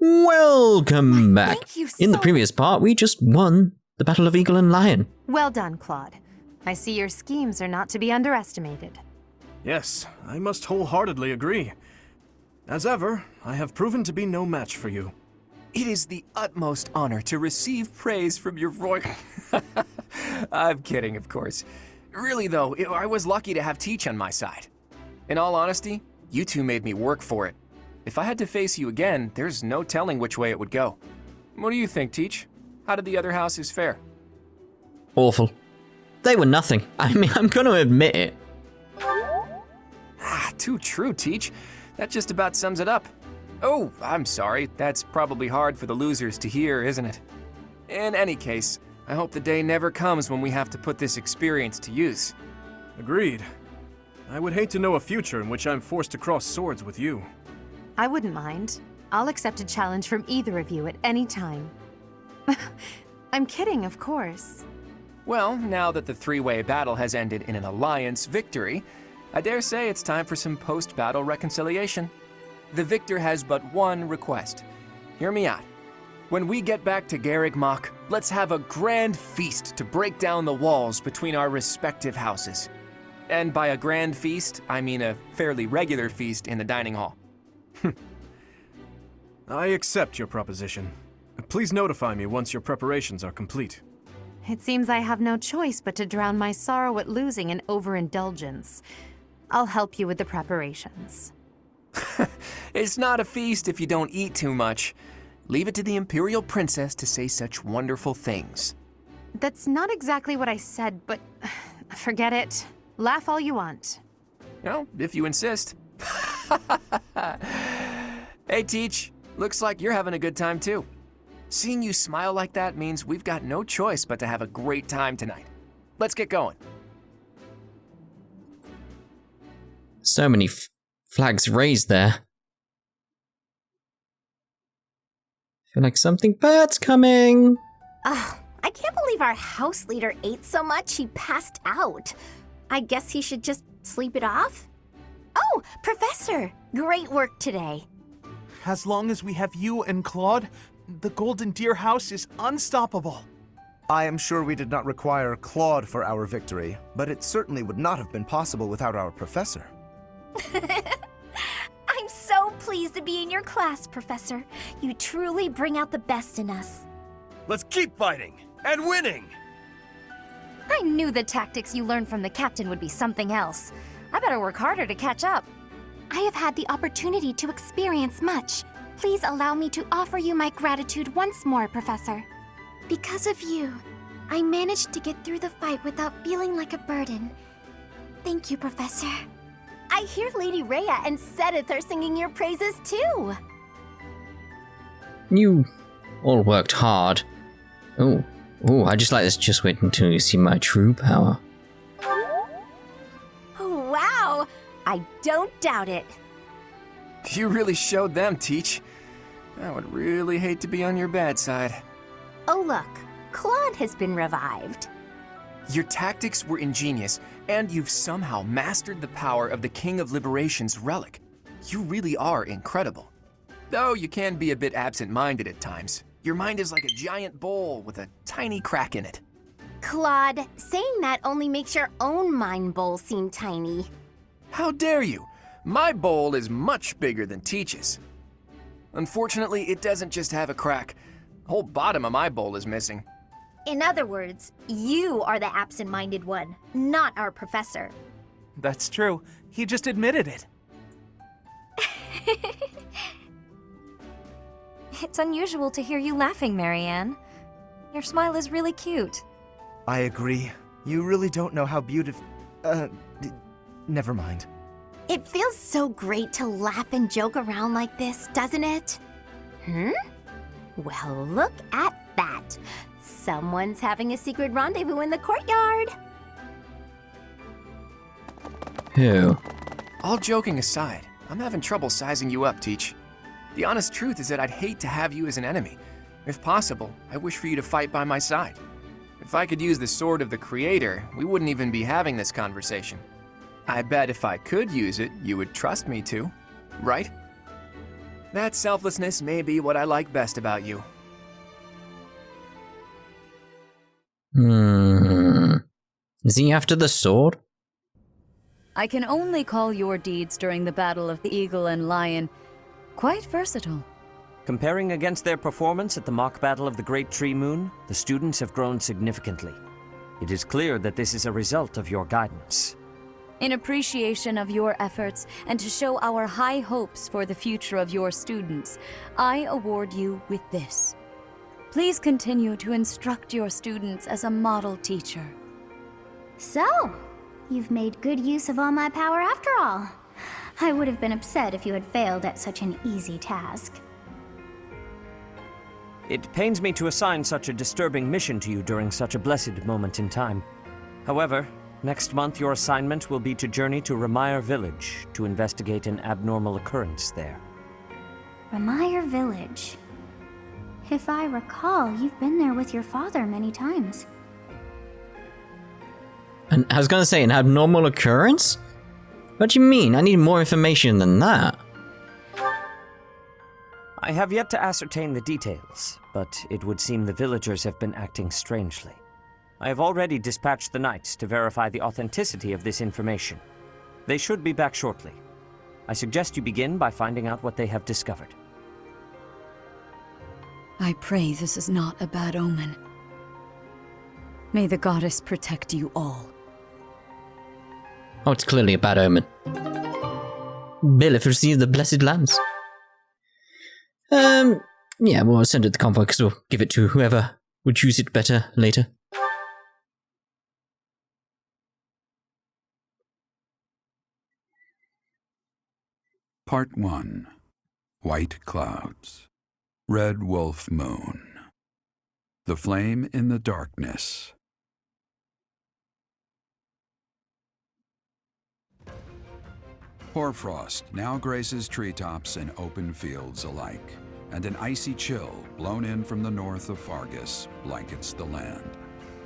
Welcome back. Thank you In the previous part, we just won the Battle of Eagle and Lion. Well done, Claude. I see your schemes are not to be underestimated. Yes, I must wholeheartedly agree. As ever, I have proven to be no match for you. It is the utmost honor to receive praise from your royal... I'm kidding, of course. Really, though, I was lucky to have Teach on my side. In all honesty, you two made me work for it. If I had to face you again, there's no telling which way it would go. What do you think, Teach? How did the other houses fare? Awful. They were nothing. I mean, I'm going to admit it. Too true, Teach. That just about sums it up. Oh, I'm sorry. That's probably hard for the losers to hear, isn't it? In any case, I hope the day never comes when we have to put this experience to use. Agreed. I would hate to know a future in which I'm forced to cross swords with you. I wouldn't mind. I'll accept a challenge from either of you at any time. I'm kidding, of course. Well, now that the three-way battle has ended in an alliance victory, I dare say it's time for some post-battle reconciliation. The victor has but one request. Hear me out. When we get back to Garegg Mach, let's have a grand feast to break down the walls between our respective houses. And by a grand feast, I mean a fairly regular feast in the dining hall. I accept your proposition. Please notify me once your preparations are complete. It seems I have no choice but to drown my sorrow at losing in overindulgence. I'll help you with the preparations. It's not a feast if you don't eat too much. Leave it to the Imperial Princess to say such wonderful things. That's not exactly what I said, but forget it. Laugh all you want. Well, if you insist. Hey, Teach. Looks like you're having a good time, too. Seeing you smile like that means we've got no choice but to have a great time tonight. Let's get going. So many flags raised there. I feel like something bad's coming. Ugh, I can't believe our house leader ate so much he passed out. I guess he should just sleep it off? Oh, Professor! Great work today. As long as we have you and Claude, the Golden Deer House is unstoppable. I am sure we did not require Claude for our victory, but it certainly would not have been possible without our professor. I'm so pleased to be in your class, Professor. You truly bring out the best in us. Let's keep fighting and winning! I knew the tactics you learned from the captain would be something else. I better work harder to catch up. I have had the opportunity to experience much. Please allow me to offer you my gratitude once more, Professor. Because of you, I managed to get through the fight without feeling like a burden. Thank you, Professor. I hear Lady Rhea and Sothis are singing your praises too. You all worked hard. Oh, I just like this. Just wait until you see my true power. Oh, wow! I don't doubt it. You really showed them, Teach. I would really hate to be on your bad side. Oh, look. Claude has been revived. Your tactics were ingenious, and you've somehow mastered the power of the King of Liberation's relic. You really are incredible. Though you can be a bit absent-minded at times. Your mind is like a giant bowl with a tiny crack in it. Claude, saying that only makes your own mind bowl seem tiny. How dare you? My bowl is much bigger than Teach's. Unfortunately, it doesn't just have a crack. The whole bottom of my bowl is missing. In other words, you are the absent-minded one, not our professor. That's true. He just admitted it. It's unusual to hear you laughing, Marianne. Your smile is really cute. I agree. You really don't know how beautiful... never mind. It feels so great to laugh and joke around like this, doesn't it? Well, look at that. Someone's having a secret rendezvous in the courtyard. Who? All joking aside, I'm having trouble sizing you up, Teach. The honest truth is that I'd hate to have you as an enemy. If possible, I wish for you to fight by my side. If I could use the sword of the Creator, we wouldn't even be having this conversation. I bet if I could use it, you would trust me to, right? That selflessness may be what I like best about you. Is he after the sword? I can only call your deeds during the Battle of the Eagle and Lion quite versatile. Comparing against their performance at the mock battle of the Great Tree Moon, the students have grown significantly. It is clear that this is a result of your guidance. In appreciation of your efforts and to show our high hopes for the future of your students, I award you with this. Please continue to instruct your students as a model teacher. So, you've made good use of all my power after all. I would have been upset if you had failed at such an easy task. It pains me to assign such a disturbing mission to you during such a blessed moment in time. However, next month your assignment will be to journey to Remire Village to investigate an abnormal occurrence there. Remire Village. If I recall, you've been there with your father many times. And I was gonna say, an abnormal occurrence? What do you mean? I need more information than that. I have yet to ascertain the details, but it would seem the villagers have been acting strangely. I have already dispatched the knights to verify the authenticity of this information. They should be back shortly. I suggest you begin by finding out what they have discovered. I pray this is not a bad omen. May the goddess protect you all. Oh, it's clearly a bad omen. Byleth received the blessed lands. Yeah, we'll send it the convoy because we'll give it to whoever would choose it better later. Part 1. White Clouds. Red Wolf Moon. The Flame in the Darkness. Hoarfrost now graces treetops and open fields alike, and an icy chill blown in from the north of Faerghus blankets the land.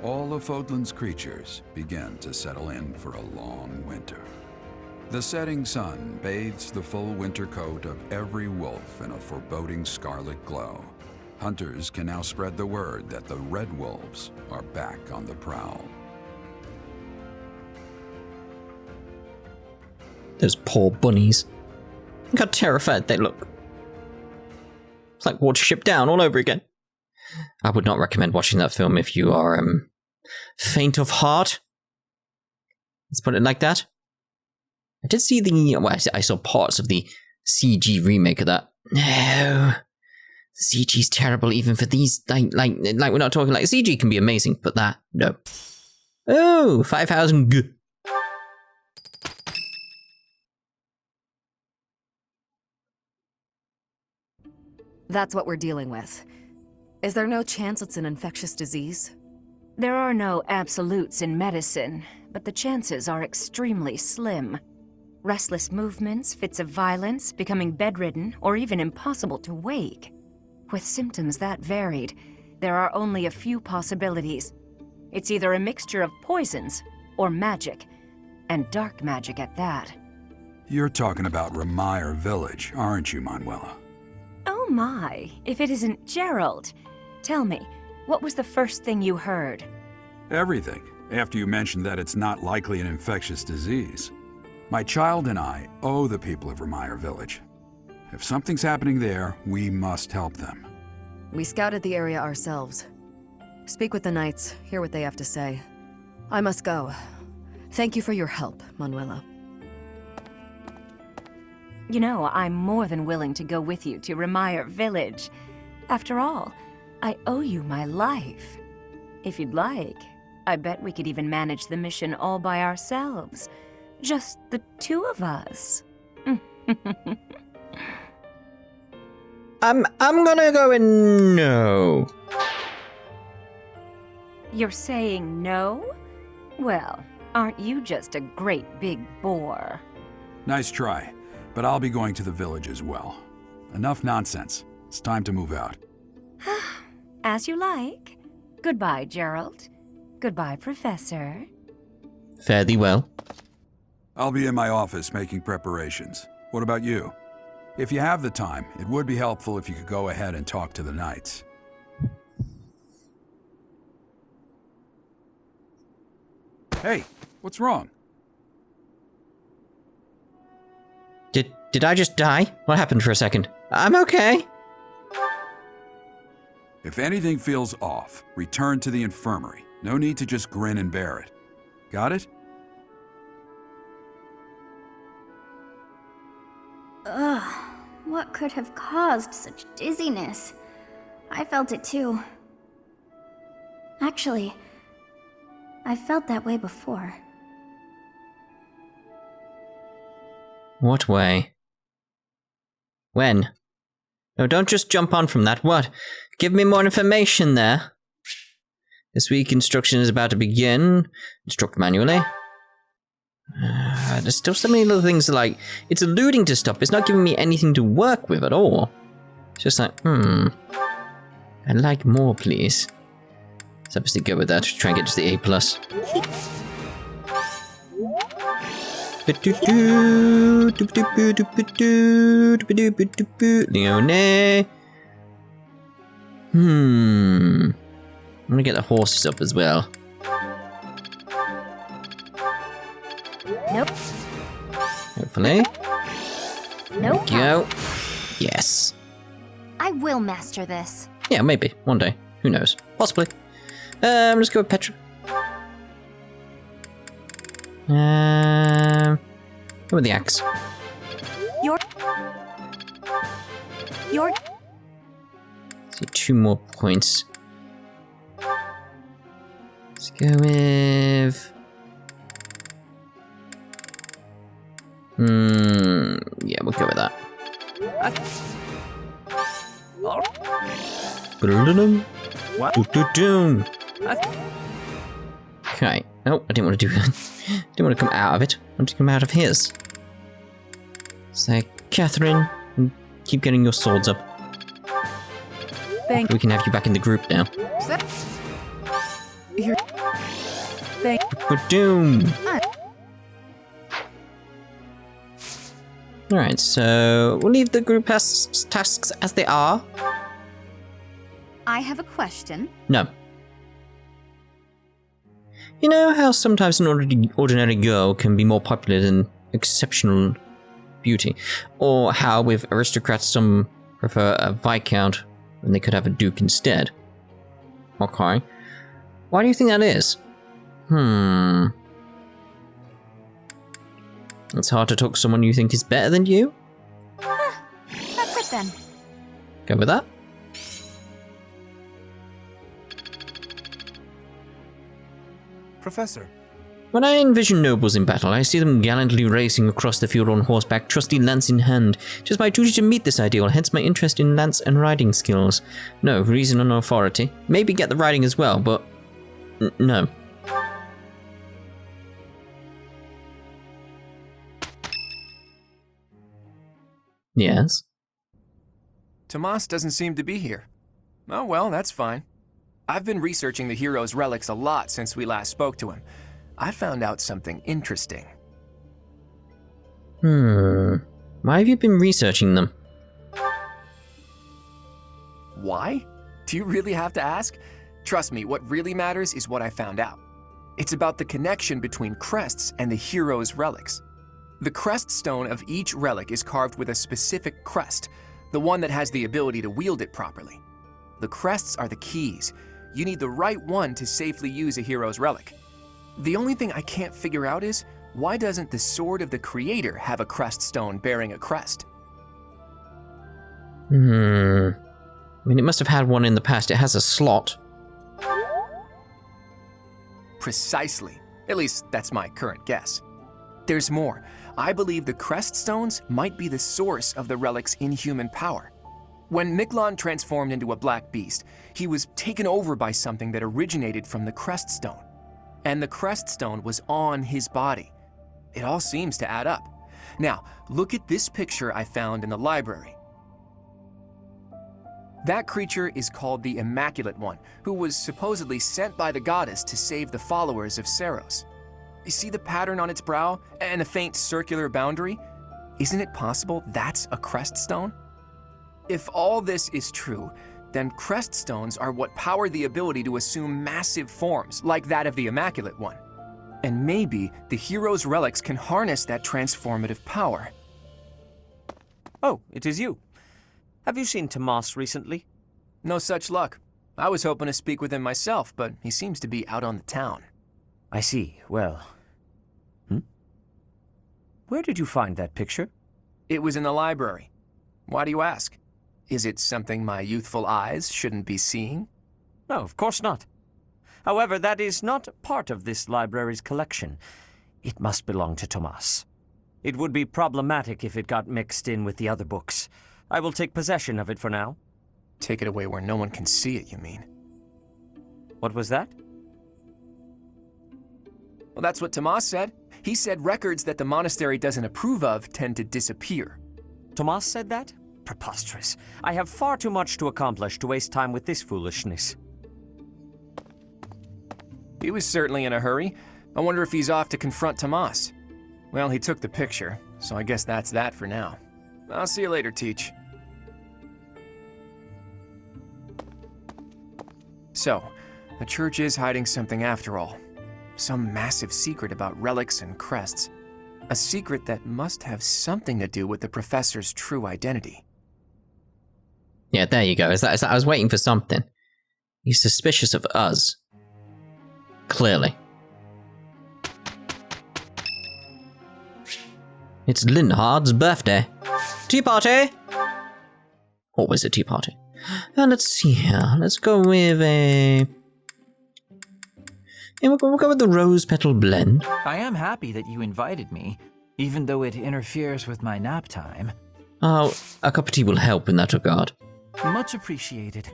All of Fódlan's creatures begin to settle in for a long winter. The setting sun bathes the full winter coat of every wolf in a foreboding scarlet glow. Hunters can now spread the word that the red wolves are back on the prowl. Those poor bunnies. Look how terrified they look. It's like Watership Down all over again. I would not recommend watching that film if you are faint of heart. Let's put it like that. I did see I saw parts of the CG remake of that. No. The CG's terrible even for these, like we're not talking like CG can be amazing, but that, no. Oh, 5,000 g. That's what we're dealing with. Is there no chance it's an infectious disease? There are no absolutes in medicine, but the chances are extremely slim. Restless movements, fits of violence, becoming bedridden, or even impossible to wake. With symptoms that varied, there are only a few possibilities. It's either a mixture of poisons or magic, and dark magic at that. You're talking about Remire Village, aren't you, Manuela? Oh my, if it isn't Gerald. Tell me, what was the first thing you heard? Everything, after you mentioned that it's not likely an infectious disease. My child and I owe the people of Remire Village. If something's happening there, we must help them. We scouted the area ourselves. Speak with the knights, hear what they have to say. I must go. Thank you for your help, Manuela. You know, I'm more than willing to go with you to Remire Village. After all, I owe you my life. If you'd like, I bet we could even manage the mission all by ourselves. Just the two of us. I'm gonna go and no. You're saying no? Well, aren't you just a great big bore? Nice try, but I'll be going to the village as well. Enough nonsense. It's time to move out. As you like. Goodbye, Gerald. Goodbye, Professor. Fare thee well. I'll be in my office making preparations. What about you? If you have the time, it would be helpful if you could go ahead and talk to the knights. Hey, what's wrong? Did I just die? What happened for a second? I'm okay. If anything feels off, return to the infirmary. No need to just grin and bear it. Got it? Ugh, what could have caused such dizziness? I felt it too. Actually, I felt that way before. What way? When? No, don't just jump on from that. What? Give me more information there. This week instruction is about to begin. Instruct manually. There's still so many little things like, it's alluding to stuff, it's not giving me anything to work with at all. It's just like, I'd like more, please. Let's obviously go with that to try and get to the A+. Leone. I'm gonna get the horses up as well. Nope. Hopefully. Nope. Go. Yes. I will master this. Yeah, maybe. One day. Who knows? Possibly. Let's go with Petra. Go with the axe. See, 2 more points. Let's go with... yeah, we'll go with that. What? Okay. Oh, I didn't want to do that. Didn't want to come out of it. I wanted to come out of his. So, Catherine, keep getting your swords up. We can have you back in the group now. Doom. Alright, so we'll leave the group tasks as they are. I have a question. No. You know how sometimes an ordinary girl can be more popular than exceptional beauty? Or how with aristocrats some prefer a viscount when they could have a duke instead? Okay. Why do you think that is? It's hard to talk to someone you think is better than you? That's it then. Go with that. Professor. When I envision nobles in battle, I see them gallantly racing across the field on horseback, trusty lance in hand. It is my duty to meet this ideal, hence my interest in lance and riding skills. No reason or no authority. Maybe get the riding as well, but... no. Yes? Tomas doesn't seem to be here. Oh well, that's fine. I've been researching the hero's relics a lot since we last spoke to him. I found out something interesting. Why have you been researching them? Why? Do you really have to ask? Trust me, what really matters is what I found out. It's about the connection between crests and the hero's relics. The crest stone of each relic is carved with a specific crest, the one that has the ability to wield it properly. The crests are the keys. You need the right one to safely use a hero's relic. The only thing I can't figure out is, why doesn't the sword of the creator have a crest stone bearing a crest? I mean, it must have had one in the past. It has a slot. Precisely. At least, that's my current guess. There's more. I believe the crest stones might be the source of the relic's inhuman power. When Miklon transformed into a black beast, he was taken over by something that originated from the crest stone. And the crest stone was on his body. It all seems to add up. Now, look at this picture I found in the library. That creature is called the Immaculate One, who was supposedly sent by the goddess to save the followers of Seiros. You see the pattern on its brow and the faint circular boundary? Isn't it possible that's a crest stone? If all this is true, then crest stones are what power the ability to assume massive forms, like that of the Immaculate One. And maybe the hero's relics can harness that transformative power. Oh, it is you. Have you seen Tomas recently? No such luck. I was hoping to speak with him myself, but he seems to be out on the town. I see. Well... Where did you find that picture? It was in the library. Why do you ask? Is it something my youthful eyes shouldn't be seeing? No, of course not. However, that is not part of this library's collection. It must belong to Tomas. It would be problematic if it got mixed in with the other books. I will take possession of it for now. Take it away where no one can see it, you mean? What was that? Well, that's what Tomas said. He said records that the monastery doesn't approve of tend to disappear. Tomas said that? Preposterous. I have far too much to accomplish to waste time with this foolishness. He was certainly in a hurry. I wonder if he's off to confront Tomas. Well, he took the picture, so I guess that's that for now. I'll see you later, Teach. So, the church is hiding something after all. Some massive secret about relics and crests. A secret that must have something to do with the professor's true identity. Yeah, there you go. Is that, I was waiting for something. He's suspicious of us. Clearly. It's Linhard's birthday. Tea party! Always a tea party. Let's see here. Let's go with a... Yeah, we'll go with the rose petal blend. I am happy that you invited me, even though it interferes with my nap time. Oh, a cup of tea will help in that regard. Much appreciated.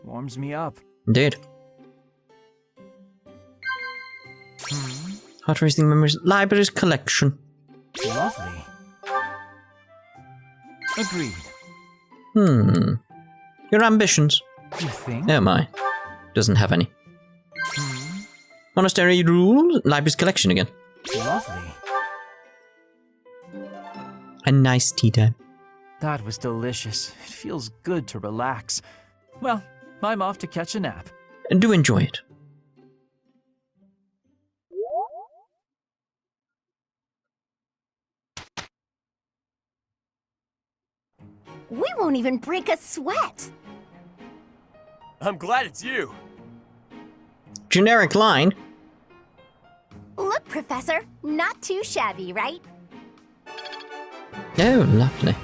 Warms me up. Indeed. Heart Racing Memories Library's collection. Lovely. Agreed. Your ambitions? You think? Oh my. Doesn't have any. Monastery rule, library's collection again. Lovely. A nice tea time. That was delicious. It feels good to relax. Well, I'm off to catch a nap. And do enjoy it. We won't even break a sweat. I'm glad it's you. Generic line. Look, Professor, not too shabby, right? Oh, lovely.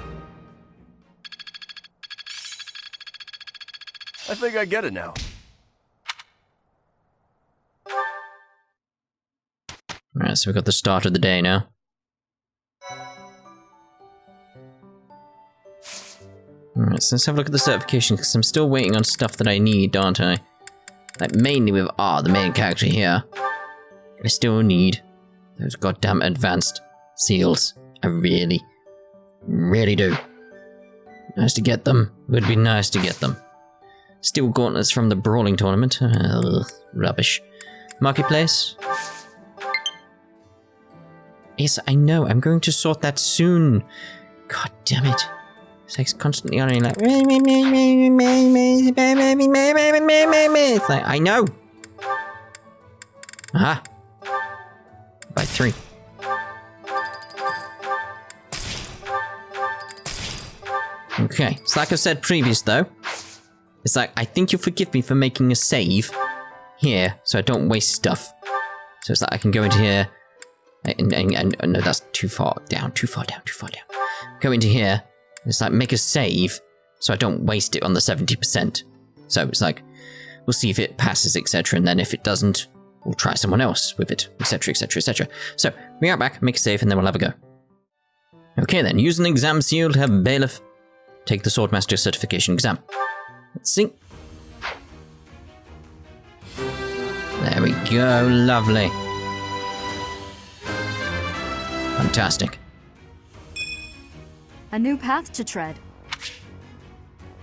I think I get it now. Alright, so we've got the start of the day now. Alright, so let's have a look at the certification, because I'm still waiting on stuff that I need, aren't I? Like, mainly with the main character here. I still need those goddamn advanced seals. I really, really do. Nice to get them. Would be nice to get them. Steel gauntlets from the brawling tournament. Ugh, rubbish. Marketplace. Yes, I know. I'm going to sort that soon. God damn it. It's constantly on like... It's like, I know. Aha. By 3. Okay, so like I said previous though, it's like, I think you'll forgive me for making a save here, so I don't waste stuff. So it's like I can go into here, and no, that's too far down. Go into here, it's like make a save, so I don't waste it on the 70%. So it's like, we'll see if it passes, etc. And then if it doesn't, we'll try someone else with it, etc, etc, etc. So, we are back, make a save, and then we'll have a go. Okay then, use an exam seal to have Byleth take the Swordmaster certification exam. Let's see. There we go, lovely. Fantastic. A new path to tread.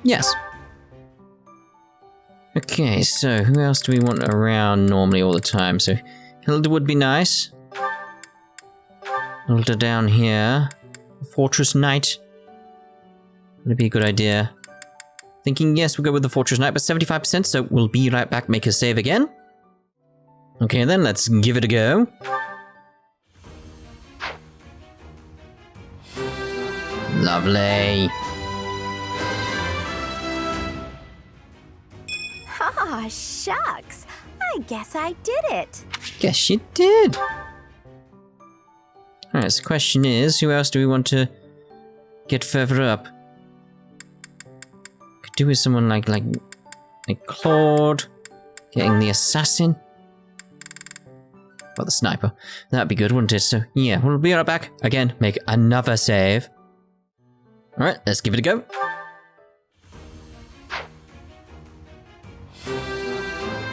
Yes. Okay, so who else do we want around normally all the time? So Hilda would be nice. Altar down here. Fortress Knight. Would be a good idea. Thinking yes, we'll go with the Fortress Knight, but 75%, so we'll be right back, make a save again. Okay then, let's give it a go. Lovely. Ah, shucks. I guess I did it. Guess you did. Alright, so the question is, who else do we want to get further up? Could do with someone like Claude, getting the assassin. Well, the sniper. That'd be good, wouldn't it? So, yeah, we'll be right back. Again, make another save. Alright, let's give it a go.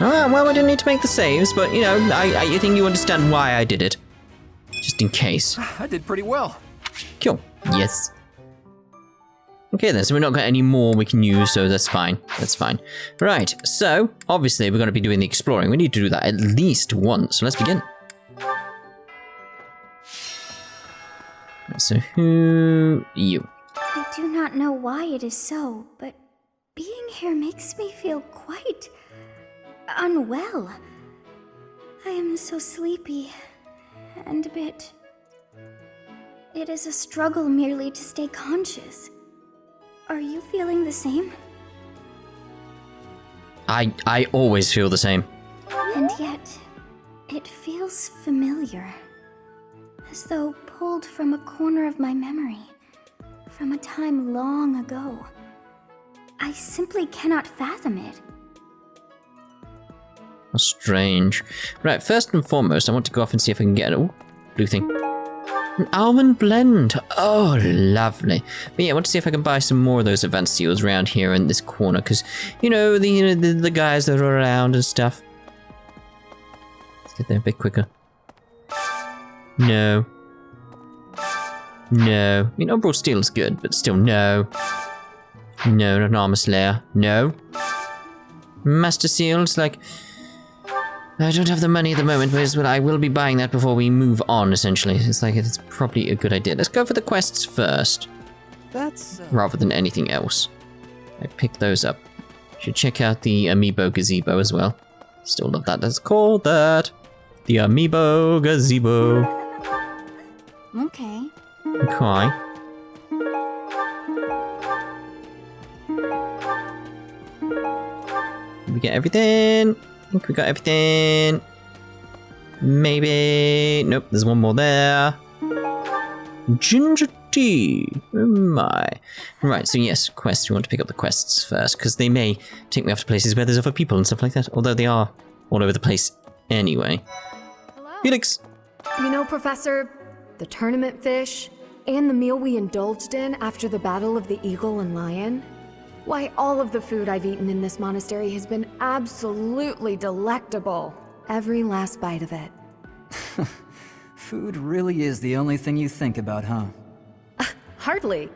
Alright, well, I didn't need to make the saves, but, you know, I think you understand why I did it. Just in case. I did pretty well. Cool. Yes. Okay then, so we're not got any more we can use, so that's fine. That's fine. Right, so, obviously we're going to be doing the exploring. We need to do that at least once, so let's begin. So, who... you. I do not know why it is so, but being here makes me feel quite unwell. I am so sleepy and a bit... It is a struggle merely to stay conscious. Are you feeling the same? I always feel the same. And yet, it feels familiar. As though pulled from a corner of my memory. From a time long ago. I simply cannot fathom it. How strange. Right, first and foremost, I want to go off and see if I can get an blue thing. An almond blend. Oh, lovely. But yeah, I want to see if I can buy some more of those advanced seals around here in this corner, because you know the guys that are around and stuff. Let's get there a bit quicker. No. No. I mean, overall steel is good, but still no. No, not an armor slayer. No. Master seals, like... I don't have the money at the moment, but I will be buying that before we move on, essentially. It's like, it's probably a good idea. Let's go for the quests first. That's... rather than anything else. I picked those up. Should check out the Amiibo Gazebo as well. Still love that. Let's call that the Amiibo Gazebo. Okay. Okay. Did we get everything? I think we got everything. Maybe. Nope, there's one more there. Ginger tea. Oh my. Right, so yes, quests. We want to pick up the quests first, because they may take me off to places where there's other people and stuff like that. Although they are all over the place anyway. Hello? Felix! You know, Professor, the tournament fish, and the meal we indulged in after the Battle of the Eagle and Lion? Why, all of the food I've eaten in this monastery has been absolutely delectable. Every last bite of it. Food really is the only thing you think about, huh? Hardly.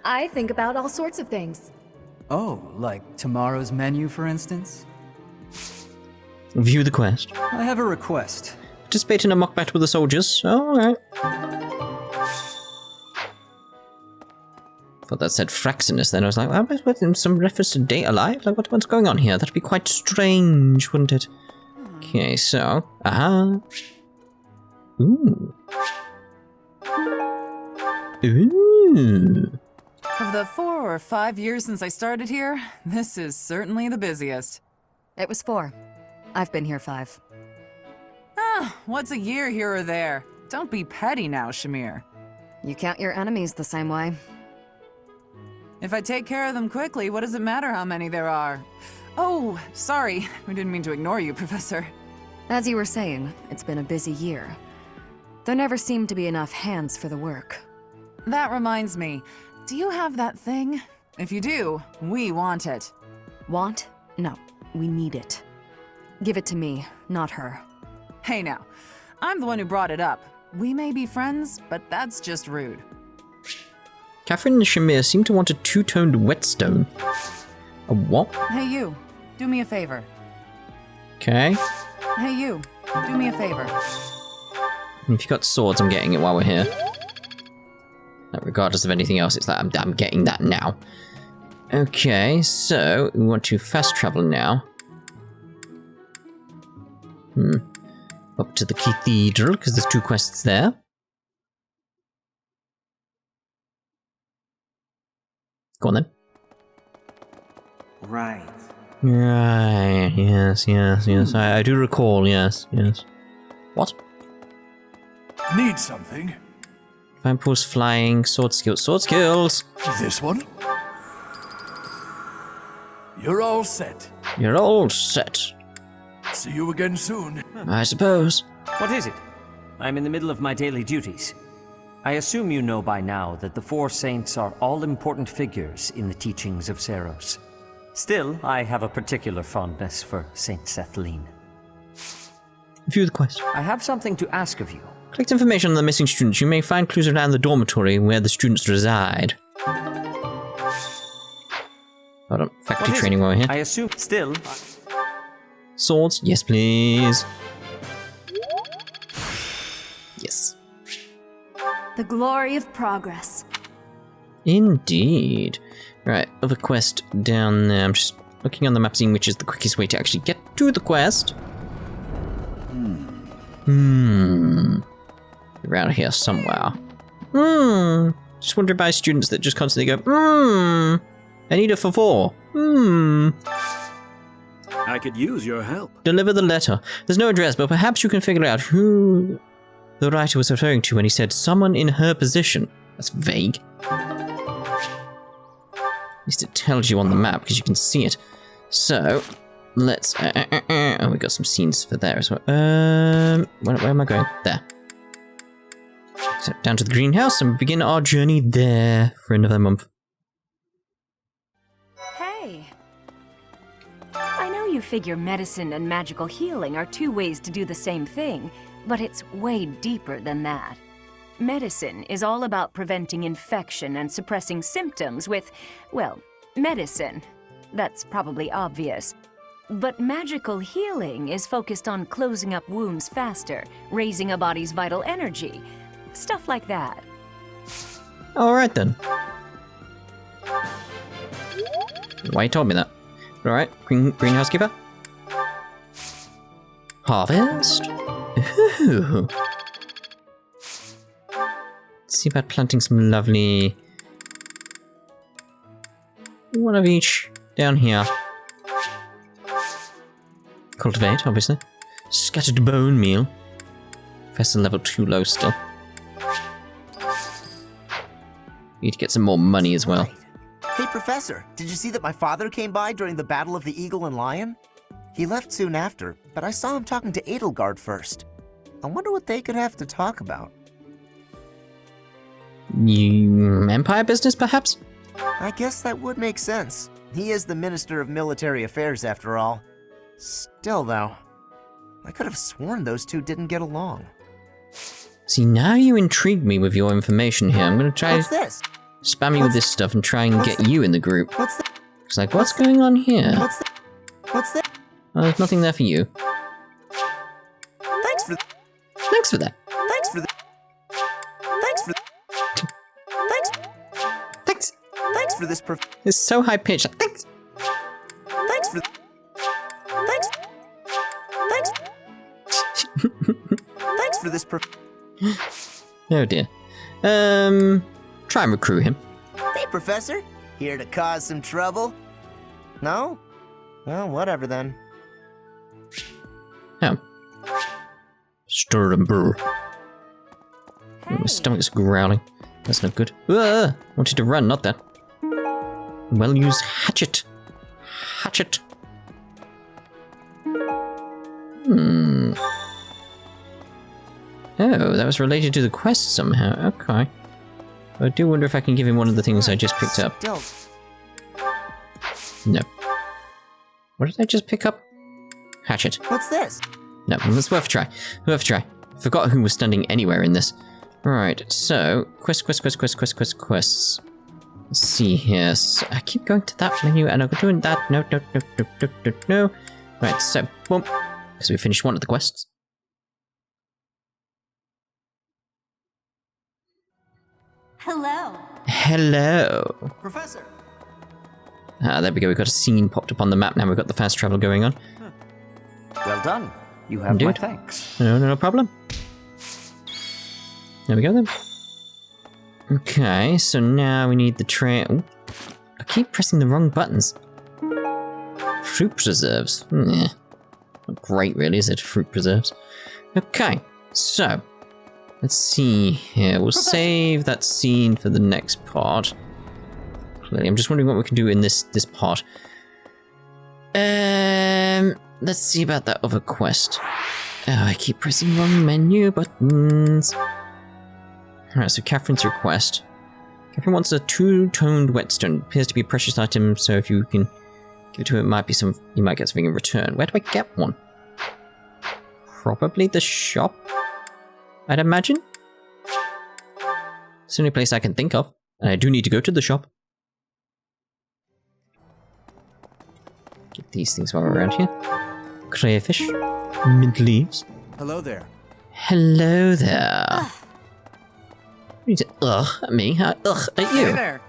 I think about all sorts of things. Oh, like tomorrow's menu, for instance? View the quest. I have a request. Participate in a mock battle with the soldiers. Oh, alright. Thought that said Fraxinus then. I was like, well, some reference to Date Alive? Like, what's going on here? That'd be quite strange, wouldn't it? Okay, so... Ooh. Ooh. Of the 4 or 5 years since I started here, this is certainly the busiest. It was 4. I've been here 5. Ah, what's a year here or there? Don't be petty now, Shamir. You count your enemies the same way. If I take care of them quickly, what does it matter how many there are? Oh, sorry. We didn't mean to ignore you, Professor. As you were saying, it's been a busy year. There never seemed to be enough hands for the work. That reminds me. Do you have that thing? If you do, we want it. Want? No, we need it. Give it to me, not her. Hey now, I'm the one who brought it up. We may be friends, but that's just rude. Catherine and Shamir seem to want a two-toned whetstone. A what? Hey you, do me a favor. Okay. Hey you, do me a favor. If you've got swords, I'm getting it while we're here. Like, regardless of anything else, it's like I'm getting that now. Okay, so we want to fast travel now. Up to the cathedral, because there's 2 quests there. Go on then. Right. Right, yes. I do recall, yes. What? Need something? Fine pulse, flying, sword skills. This one? You're all set. You're all set. See you again soon. I suppose. What is it? I'm in the middle of my daily duties. I assume you know by now that the 4 saints are all-important figures in the teachings of Seiros. Still, I have a particular fondness for Saint Sethlene. View the quest. I have something to ask of you. Collect information on the missing students. You may find clues around the dormitory where the students reside. Hold on. Faculty training while we're here. I assume still... Swords? Yes, please. Yes. The glory of progress. Indeed. Right, other quest down there. I'm just looking on the map, seeing which is the quickest way to actually get to the quest. Around here somewhere. Just wondered by students that just constantly go, I need a favor. I could use your help. Deliver the letter. There's no address, but perhaps you can figure out who the writer was referring to when he said someone in her position. That's vague. At least it tells you on the map because you can see it. So, let's... oh, we got some scenes for there as well. Where am I going? There. So, down to the greenhouse and begin our journey there for another month. Hey. I know you figure medicine and magical healing are 2 ways to do the same thing, but it's way deeper than that. Medicine is all about preventing infection and suppressing symptoms with, well, medicine. That's probably obvious. But magical healing is focused on closing up wounds faster, raising a body's vital energy. Stuff like that. Alright then. Why you told me that? Alright, greenhouse keeper. Harvest? Ooh. Let's see about planting some lovely... one of each down here. Cultivate, obviously. Scattered bone meal. Professor level 2 low still. Need to get some more money as well. Hey, Professor, did you see that my father came by during the Battle of the Eagle and Lion? He left soon after, but I saw him talking to Edelgard first. I wonder what they could have to talk about. Empire business, perhaps? I guess that would make sense. He is the Minister of Military Affairs, after all. Still, though, I could have sworn those 2 didn't get along. See, now you intrigue me with your information here. I'm gonna try What's this? spam you with this stuff and try and get you in the group. What's that? It's like, what's going on here? What's that? What's that? Oh, there's nothing there for you. Thanks for that. Thanks for that. Thanks for that. Thanks for Thanks. Thanks. Thanks for this. It's so high pitched. Thanks. Thanks for. Thanks. Thanks. Thanks for this. Oh dear. Try and recruit him. Hey, Professor. Here to cause some trouble? No? Well, whatever then. Oh. Stir and brew. Hey. My stomach's growling. That's not good. Wanted to run, not that. Well used hatchet. Hatchet. Oh, that was related to the quest somehow. Okay. I do wonder if I can give him one of the things I just picked up. No. What did I just pick up? Hatchet. What's this? No, it's worth a try. Worth a try. Forgot who was standing anywhere in this. Right, so quests. Let's see here. So I keep going to that menu and I'm doing that. No. Right, so boom. Because we finished one of the quests. hello. Professor! Ah, there we go. We've got a scene popped up on the map now. We've got the fast travel going on. Well done. You have my thanks. No problem. There we go then. Okay, so now we need the train. I keep pressing the wrong buttons. Fruit preserves. Not great, really, is it? Fruit preserves. Okay, so let's see here. We'll save that scene for the next part. Clearly, I'm just wondering what we can do in this part. Let's see about that other quest. Oh, I keep pressing wrong menu buttons. Alright, so Catherine's request. Catherine wants a two-toned whetstone. Appears to be a precious item, so if you can give it to her, you might get something in return. Where do I get one? Probably the shop, I'd imagine. It's the only place I can think of. And I do need to go to the shop. Get these things while we're around here. Crayfish. Mint leaves. Hello there. Hello there. You say ugh at me? Ugh at you? Hey there.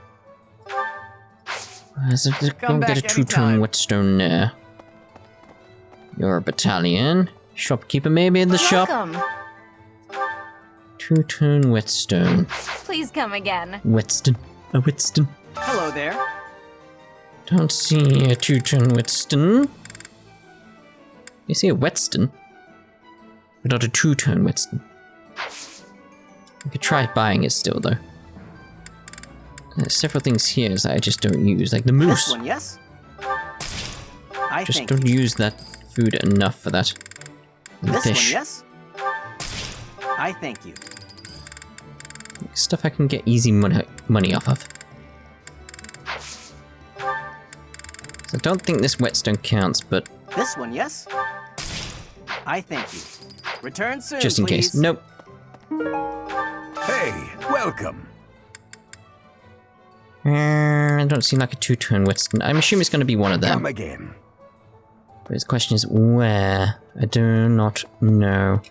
So go get a two-tone whetstone there. You're a battalion. Shopkeeper maybe in the shop. Welcome. Two-tone whetstone. Please come again. Whetstone. A whetstone. Hello there. Don't see a two-tone whetstone. You see a whetstone, but not a two-tone whetstone. I could try buying it still, though. There's several things here that I just don't use, like the moose. This one, yes? I just think don't use that food enough for that. And this fish. one, yes? I thank you. Stuff I can get easy money off of. So I don't think this whetstone counts, but This one, yes? I thank you. Return soon, just in please. case. Nope. Hey, welcome. I don't seem like a two-tone whetstone. I'm assuming it's going to be one of them. Come again. But his question is where? I do not know.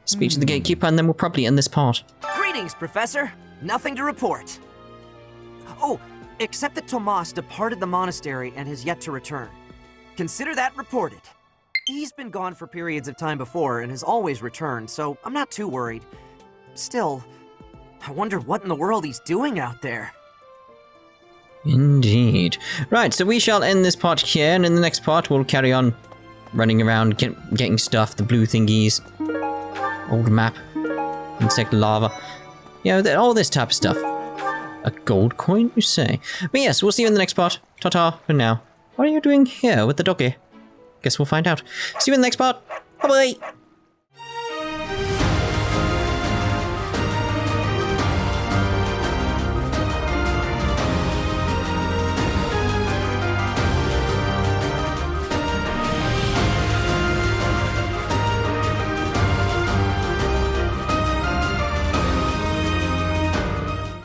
Speak to the gatekeeper and then we'll probably end this part. Greetings, Professor. Nothing to report. Oh, except that Tomas departed the monastery and has yet to return. Consider that reported. He's been gone for periods of time before and has always returned, so I'm not too worried. Still, I wonder what in the world he's doing out there. Indeed. Right, so we shall end this part here, and in the next part we'll carry on running around, getting stuff, the blue thingies, old map, insect larva, you know, all this type of stuff. A gold coin, you say? But yes, we'll see you in the next part. Ta-ta for now. What are you doing here with the doggy? Guess we'll find out. See you in the next part. Bye-bye!